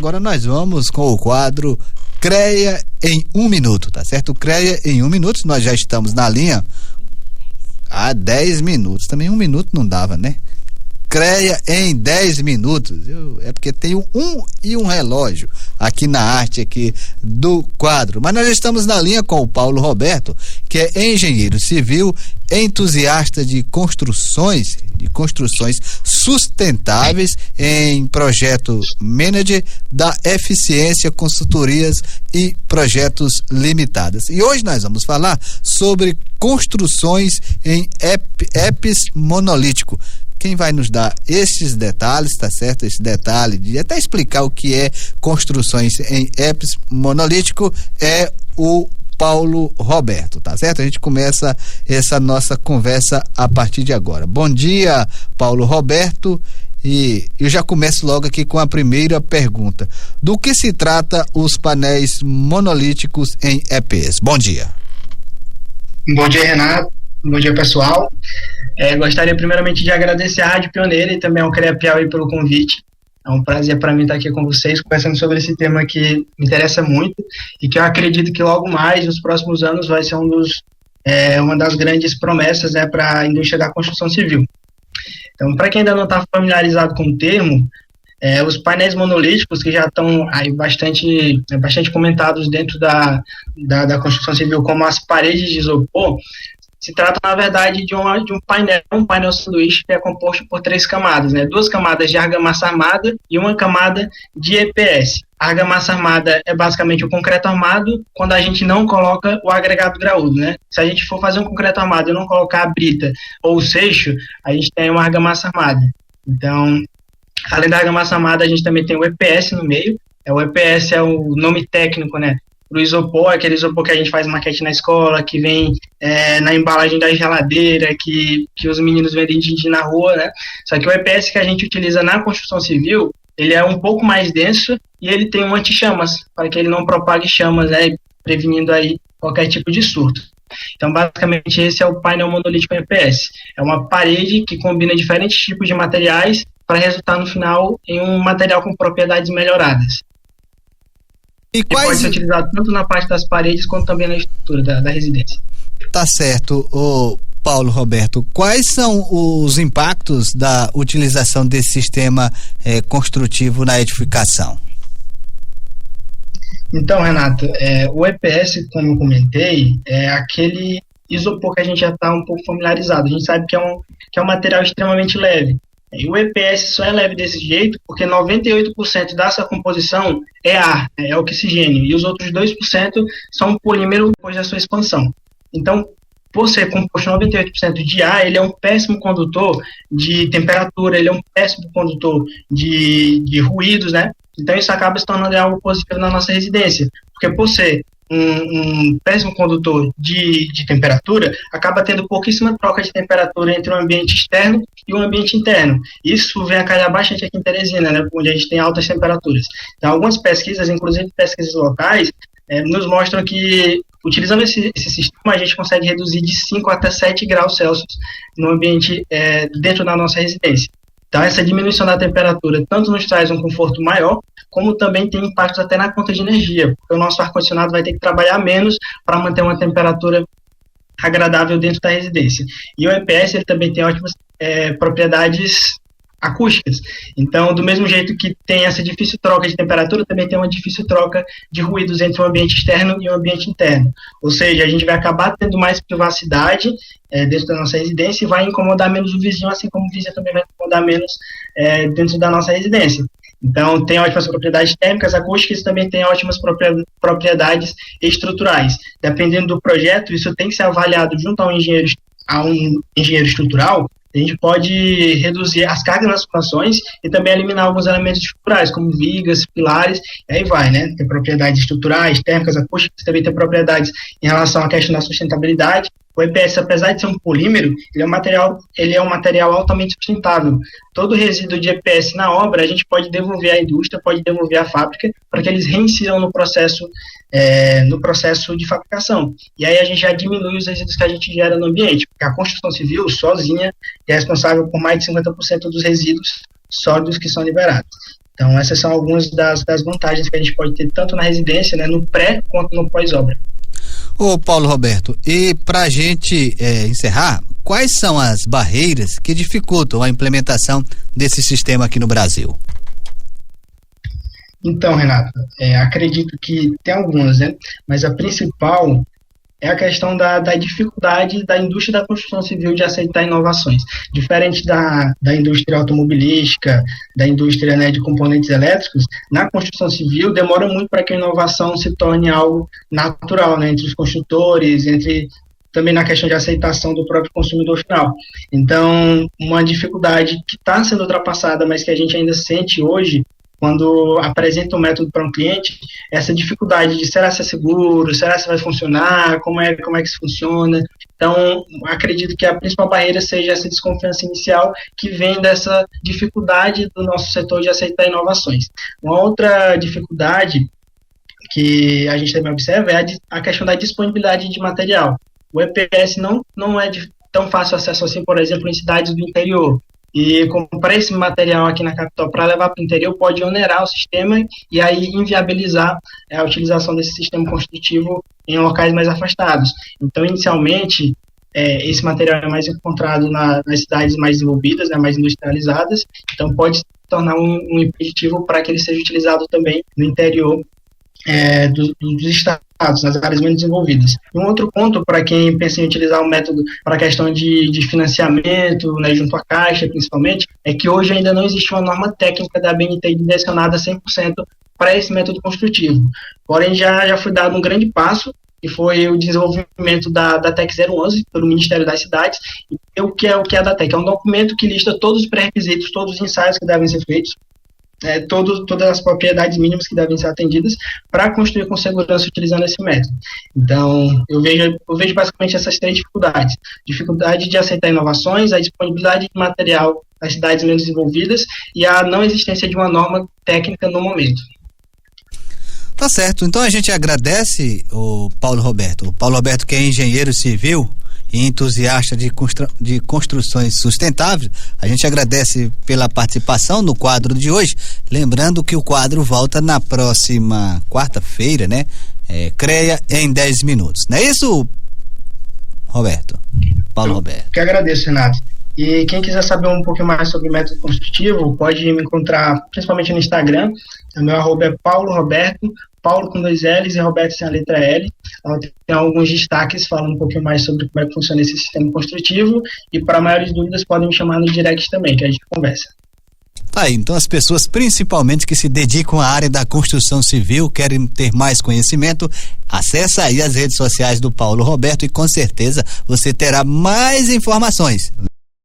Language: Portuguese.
agora nós vamos com o quadro CREA em 1 minuto, tá certo? CREA em 1 minuto, nós já estamos na linha há 10 minutos, também 1 minuto não dava, né? CREA em 10 minutos, é porque tem um relógio aqui na arte aqui do quadro, mas nós já estamos na linha com o Paulo Roberto, que é engenheiro civil, entusiasta de construções sustentáveis em projeto manager da Eficiência Consultorias e Projetos Limitadas. E hoje nós vamos falar sobre construções em EPS monolítico. Quem vai nos dar esses detalhes, tá certo? Esse detalhe de até explicar o que é construções em EPS monolítico é o Paulo Roberto, tá certo? A gente começa essa nossa conversa a partir de agora. Bom dia, Paulo Roberto, e eu já começo logo aqui com a primeira pergunta. Do que se trata os painéis monolíticos em EPS? Bom dia. Bom dia, Renato. Bom dia, pessoal. Gostaria primeiramente de agradecer à Rádio Pioneira e também ao CREA Piauí pelo convite. É um prazer para mim estar aqui com vocês, conversando sobre esse tema que me interessa muito e que eu acredito que logo mais, nos próximos anos, vai ser uma das grandes promessas, né, para a indústria da construção civil. Então, para quem ainda não está familiarizado com o termo, os painéis monolíticos, que já estão aí bastante comentados dentro da construção civil como as paredes de isopor, se trata, na verdade, de um painel sanduíche que é composto por 3 camadas, né? 2 camadas de argamassa armada e 1 camada de EPS. A argamassa armada é basicamente o concreto armado quando a gente não coloca o agregado graúdo, né? Se a gente for fazer um concreto armado e não colocar a brita ou o seixo, a gente tem uma argamassa armada. Então, além da argamassa armada, a gente também tem o EPS no meio. O EPS é o nome técnico, né? Pro isopor, aquele isopor que a gente faz maquete na escola, que vem na embalagem da geladeira, que os meninos vendem na rua, né? Só que o EPS que a gente utiliza na construção civil, ele é um pouco mais denso e ele tem um anti-chamas, para que ele não propague chamas, né? Prevenindo aí qualquer tipo de surto. Então, basicamente, esse é o painel monolítico EPS. É uma parede que combina diferentes tipos de materiais para resultar, no final, em um material com propriedades melhoradas. E pode ser utilizado tanto na parte das paredes quanto também na estrutura da residência. Tá certo, Paulo Roberto. Quais são os impactos da utilização desse sistema construtivo na edificação? Então, Renato, o EPS, como eu comentei, é aquele isopor que a gente já está um pouco familiarizado. A gente sabe que é um material extremamente leve. E o EPS só é leve desse jeito porque 98% da sua composição é ar, é oxigênio, e os outros 2% são polímero depois da sua expansão. Então, por ser composto 98% de ar, ele é um péssimo condutor de temperatura, ele é um péssimo condutor de ruídos, né? Então, isso acaba se tornando algo positivo na nossa residência, porque por ser um péssimo condutor de temperatura, acaba tendo pouquíssima troca de temperatura entre o ambiente externo e o ambiente interno. Isso vem a calhar bastante aqui em Teresina, né, onde a gente tem altas temperaturas. Então, algumas pesquisas, inclusive pesquisas locais, nos mostram que, utilizando esse sistema, a gente consegue reduzir de 5 até 7 graus Celsius no ambiente dentro da nossa residência. Então, essa diminuição da temperatura tanto nos traz um conforto maior, como também tem impactos até na conta de energia, porque o nosso ar-condicionado vai ter que trabalhar menos para manter uma temperatura agradável dentro da residência. E o EPS ele também tem ótimas propriedades acústicas. Então, do mesmo jeito que tem essa difícil troca de temperatura, também tem uma difícil troca de ruídos entre o ambiente externo e o ambiente interno. Ou seja, a gente vai acabar tendo mais privacidade dentro da nossa residência e vai incomodar menos o vizinho, assim como o vizinho também vai incomodar menos dentro da nossa residência. Então, tem ótimas propriedades térmicas, acústicas e também tem ótimas propriedades estruturais. Dependendo do projeto, isso tem que ser avaliado junto a um engenheiro estrutural. A gente pode reduzir as cargas nas fundações e também eliminar alguns elementos estruturais, como vigas, pilares, e aí vai, né? Tem propriedades estruturais, térmicas, acústicas, também tem propriedades em relação à questão da sustentabilidade. O EPS, apesar de ser um polímero, ele é um material altamente sustentável. Todo resíduo de EPS na obra, a gente pode devolver à indústria, pode devolver à fábrica, para que eles reincidam no processo de fabricação. E aí a gente já diminui os resíduos que a gente gera no ambiente, porque a construção civil, sozinha, é responsável por mais de 50% dos resíduos sólidos que são liberados. Então, essas são algumas das vantagens que a gente pode ter tanto na residência, né, no pré quanto no pós-obra. Ô Paulo Roberto, e para a gente encerrar, quais são as barreiras que dificultam a implementação desse sistema aqui no Brasil? Então, Renato, acredito que tem algumas, né? Mas a principal é a questão da dificuldade da indústria da construção civil de aceitar inovações. Diferente da indústria automobilística, da indústria, né, de componentes elétricos, na construção civil demora muito para que a inovação se torne algo natural, né, entre os construtores, também na questão de aceitação do próprio consumidor final. Então, uma dificuldade que está sendo ultrapassada, mas que a gente ainda sente hoje, quando apresenta um método para um cliente, essa dificuldade de será se é seguro, será se vai funcionar, como é que isso funciona. Então, acredito que a principal barreira seja essa desconfiança inicial que vem dessa dificuldade do nosso setor de aceitar inovações. Uma outra dificuldade que a gente também observa é a questão da disponibilidade de material. O EPS não é de tão fácil acesso assim, por exemplo, em cidades do interior. E comprar esse material aqui na capital para levar para o interior pode onerar o sistema e aí inviabilizar a utilização desse sistema construtivo em locais mais afastados. Então, inicialmente, esse material é mais encontrado nas cidades mais desenvolvidas, né, mais industrializadas, então pode se tornar um impeditivo para que ele seja utilizado também no interior dos estados, nas áreas menos desenvolvidas. Um outro ponto para quem pensa em utilizar o método para a questão de financiamento, né, junto à Caixa principalmente, é que hoje ainda não existe uma norma técnica da ABNT direcionada 100% para esse método construtivo. Porém, já foi dado um grande passo, que foi o desenvolvimento da TEC 011 pelo Ministério das Cidades. E o que é a DATEC? É um documento que lista todos os pré-requisitos, todos os ensaios que devem ser feitos, todas as propriedades mínimas que devem ser atendidas para construir com segurança utilizando esse método. Então, eu vejo basicamente essas três dificuldades. Dificuldade de aceitar inovações, a disponibilidade de material nas cidades menos desenvolvidas e a não existência de uma norma técnica no momento. Tá certo, então a gente agradece o Paulo Roberto. O Paulo Roberto, que é engenheiro civil e entusiasta de construções sustentáveis, a gente agradece pela participação no quadro de hoje, lembrando que o quadro volta na próxima quarta-feira, né? CREA em 10 minutos, não é isso, Roberto? Paulo Roberto. Que agradeço, Renato. E quem quiser saber um pouquinho mais sobre método construtivo, pode me encontrar principalmente no Instagram. O meu arroba é Paulo Roberto, Paulo com 2 L's e Roberto sem a letra L. Tem alguns destaques falando um pouquinho mais sobre como é que funciona esse sistema construtivo. E para maiores dúvidas podem me chamar no direct também, que a gente conversa. Tá aí, então as pessoas principalmente que se dedicam à área da construção civil, querem ter mais conhecimento, acessa aí as redes sociais do Paulo Roberto e com certeza você terá mais informações.